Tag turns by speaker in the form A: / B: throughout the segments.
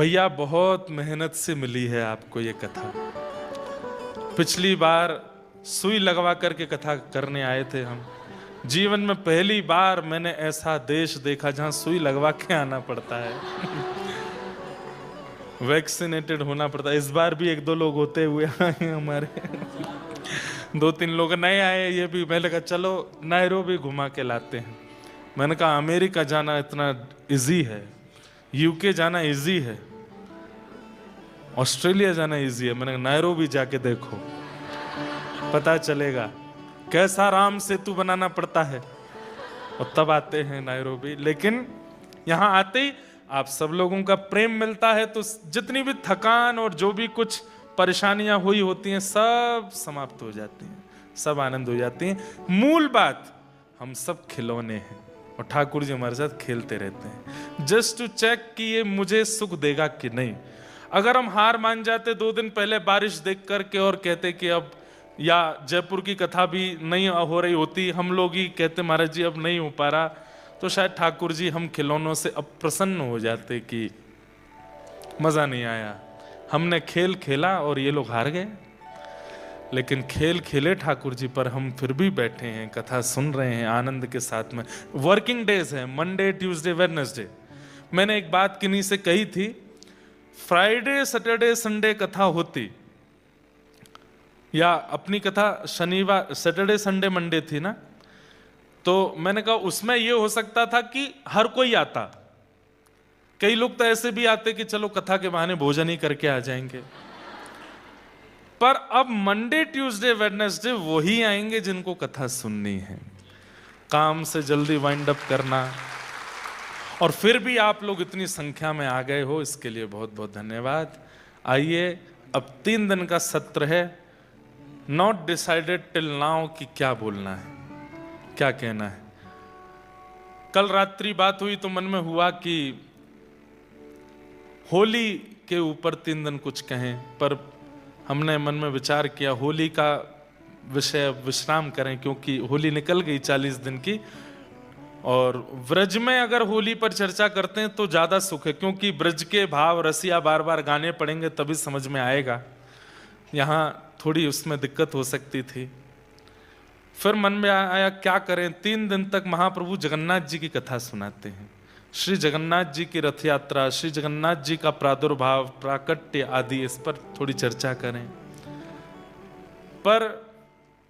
A: भैया बहुत मेहनत से मिली है आपको ये कथा। पिछली बार सुई लगवा करके कथा करने आए थे हम। जीवन में पहली बार मैंने ऐसा देश देखा जहां सुई लगवा के आना पड़ता है। वैक्सीनेटेड होना पड़ता है। इस बार भी एक दो लोग होते हुए आए हमारे। दो तीन लोग नए आए, ये भी मैंने कहा चलो नायरोबी घुमा के लाते हैं। मैंने कहा अमेरिका जाना इतना इजी है, यूके जाना इजी है, ऑस्ट्रेलिया जाना इजी है। मैंने कहा नायरोबी जाके देखो, पता चलेगा कैसा राम सेतु बनाना पड़ता है। और तब आते हैं नायरोबी। लेकिन यहां आते ही आप सब लोगों का प्रेम मिलता है, तो जितनी भी थकान और जो भी कुछ परेशानियां हुई होती हैं सब समाप्त हो जाती हैं, सब आनंद हो जाती हैं। मूल बात, हम सब खिलौने हैं और ठाकुर जी हमारे साथ खेलते रहते हैं, जस्ट टू चेक कि ये मुझे सुख देगा कि नहीं। अगर हम हार मान जाते 2 दिन पहले बारिश देख करके और कहते कि अब, या जयपुर की कथा भी नहीं हो रही होती, हम लोग ही कहते महाराज जी अब नहीं हो पा रहा, तो शायद ठाकुर जी हम खिलौनों से अप्रसन्न हो जाते कि मजा नहीं आया, हमने खेल खेला और ये लोग हार गए। लेकिन खेल खेले ठाकुर जी, पर हम फिर भी बैठे हैं, कथा सुन रहे हैं आनंद के साथ में। वर्किंग डेज है, मंडे ट्यूसडे वेडनेसडे। मैंने एक बात किन्हीं से कही थी, फ्राइडे सैटरडे संडे कथा होती, या अपनी कथा शनिवार सैटरडे संडे मंडे थी ना, तो मैंने कहा उसमें यह हो सकता था कि हर कोई आता। कई लोग तो ऐसे भी आते कि चलो कथा के बहाने भोजन ही करके आ जाएंगे। पर अब मंडे ट्यूसडे वेडनेसडे वही आएंगे जिनको कथा सुननी है। काम से जल्दी वाइंड अप करना, और फिर भी आप लोग इतनी संख्या में आ गए हो, इसके लिए बहुत बहुत धन्यवाद। आइए, अब 3 दिन का सत्र है। नॉट डिसाइडेड टिल नाउ कि क्या बोलना है, क्या कहना है। कल रात्रि बात हुई तो मन में हुआ कि होली के ऊपर 3 दिन कुछ कहें, पर हमने मन में विचार किया होली का विषय विश्राम करें, क्योंकि होली निकल गई 40 दिन की। और ब्रज में अगर होली पर चर्चा करते हैं तो ज्यादा सुख है, क्योंकि ब्रज के भाव रसिया बार बार गाने पड़ेंगे तभी समझ में आएगा। यहाँ थोड़ी उसमें दिक्कत हो सकती थी। फिर मन में आया क्या करें, 3 दिन तक महाप्रभु जगन्नाथ जी की कथा सुनाते हैं। श्री जगन्नाथ जी की रथ यात्रा, श्री जगन्नाथ जी का प्रादुर्भाव, प्राकट्य आदि, इस पर थोड़ी चर्चा करें। पर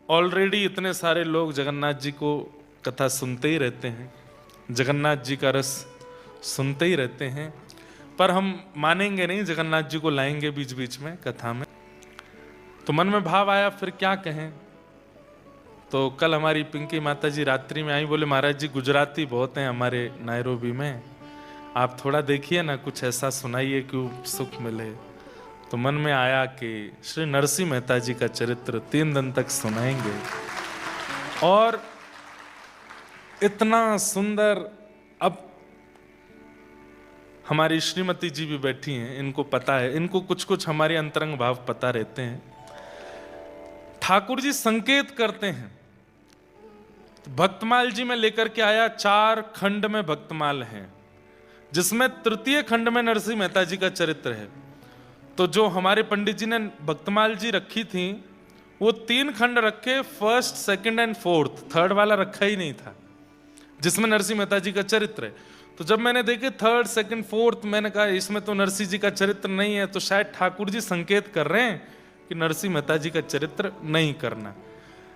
A: ऑलरेडी इतने सारे लोग जगन्नाथ जी को कथा सुनते ही रहते हैं, जगन्नाथ जी का रस सुनते ही रहते हैं, पर हम मानेंगे नहीं, जगन्नाथ जी को लाएंगे बीच बीच में कथा में। तो मन में भाव आया फिर क्या कहें। तो कल हमारी पिंकी माता जी रात्रि में आई, बोले महाराज जी गुजराती बहुत हैं हमारे नायरोबी में, आप थोड़ा देखिए ना, कुछ ऐसा सुनाइए कि सुख मिले। तो मन में आया कि श्री नरसिंह मेहता जी का चरित्र 3 दिन तक सुनाएंगे। और इतना सुंदर, अब हमारी श्रीमती जी भी बैठी हैं, इनको पता है, इनको कुछ कुछ हमारे अंतरंग भाव पता रहते हैं। ठाकुर जी संकेत करते हैं। भक्तमाल जी में लेकर के आया, 4 खंड में भक्तमाल हैं, जिसमें तृतीय खंड में नरसिंह मेहता जी का चरित्र है। तो जो हमारे पंडित जी ने भक्तमाल जी रखी थी, वो 3 खंड रखे, first second and fourth, third वाला रखा ही नहीं था, जिसमें नरसिंह मेहता जी का चरित्र है। तो जब मैंने देखे थर्ड सेकंड फोर्थ, मैंने कहा इसमें तो नरसिंह जी का चरित्र नहीं है, तो शायद ठाकुर जी संकेत कर रहे हैं कि नरसिंह मेहता जी का चरित्र नहीं करना।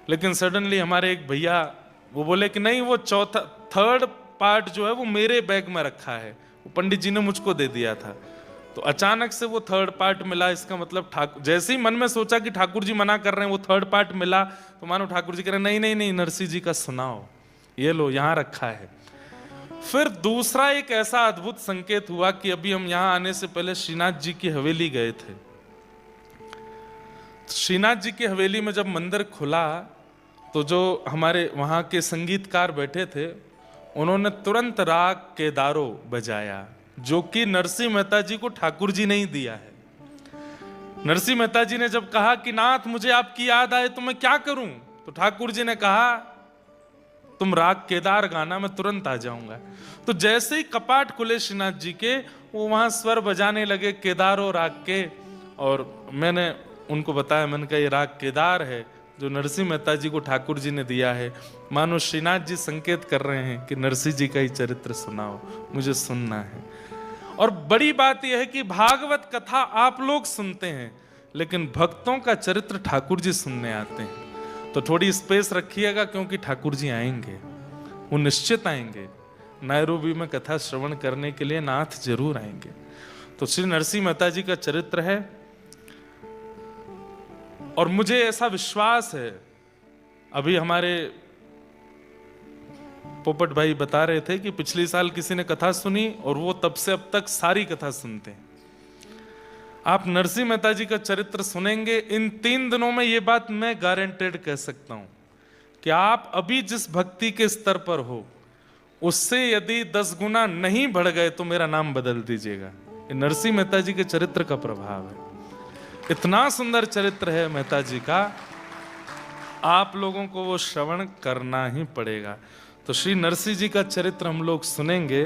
A: लेकिन सडनली हमारे एक भैया वो बोले कि नहीं, वो थर्ड पार्ट जो है वो मेरे बैग में रखा है, वो पंडित जी ने मुझको दे दिया था। तो अचानक से वो थर्ड पार्ट मिला। इसका मतलब ठाकुर, जैसे ही मन में सोचा कि ठाकुर जी मना कर रहे हैं, वो थर्ड पार्ट मिला, तो मानो ठाकुर जी कह रहे हैं नहीं नहीं नहीं, नरसिंह जी का सुनाओ, ये लो यहां रखा है। फिर दूसरा एक ऐसा अद्भुत संकेत हुआ कि अभी हम यहां आने से पहले श्रीनाथ जी की हवेली गए थे। श्रीनाथ जी की हवेली में जब मंदिर खुला, तो जो हमारे वहां के संगीतकार बैठे थे, उन्होंने तुरंत राग केदारो बजाया, जो कि नरसिंह मेहता जी को ठाकुर जी ने ही दिया है। नरसिंह मेहता जी ने जब कहा कि नाथ मुझे आपकी याद आए तो मैं क्या करूं, तो ठाकुर जी ने कहा तुम राग केदार गाना, मैं तुरंत आ जाऊंगा। तो जैसे ही कपाट खुले श्रीनाथ जी के, वो वहां स्वर बजाने लगे केदारो राग के, और मैंने उनको बताया, मैंने कहा ये राग केदार है जो नरसिंह मेहता जी को ठाकुर जी ने दिया है। मानो श्रीनाथ जी संकेत कर रहे हैं कि नरसिंह जी का ही चरित्र सुनाओ, मुझे सुनना है। और बड़ी बात यह है कि भागवत कथा आप लोग सुनते हैं, लेकिन भक्तों का चरित्र ठाकुर जी सुनने आते हैं। तो थोड़ी स्पेस रखिएगा, क्योंकि ठाकुर जी आएंगे, वो निश्चित आएंगे। नैरोबी में कथा श्रवण करने के लिए नाथ जरूर आएंगे। तो श्री नरसिंह मेहता जी का चरित्र है, और मुझे ऐसा विश्वास है, अभी हमारे पोपट भाई बता रहे थे कि पिछले साल किसी ने कथा सुनी और वो तब से अब तक सारी कथा सुनते हैं। आप नरसिंह मेहता जी का चरित्र सुनेंगे इन 3 दिनों में, ये बात मैं गारंटेड कह सकता हूं कि आप अभी जिस भक्ति के स्तर पर हो उससे यदि 10 गुना नहीं बढ़ गए तो मेरा नाम बदल दीजिएगा। ये नरसिंह मेहता जी के चरित्र का प्रभाव है। इतना सुंदर चरित्र है मेहता जी का, आप लोगों को वो श्रवण करना ही पड़ेगा। तो श्री नरसिंह जी का चरित्र हम लोग सुनेंगे।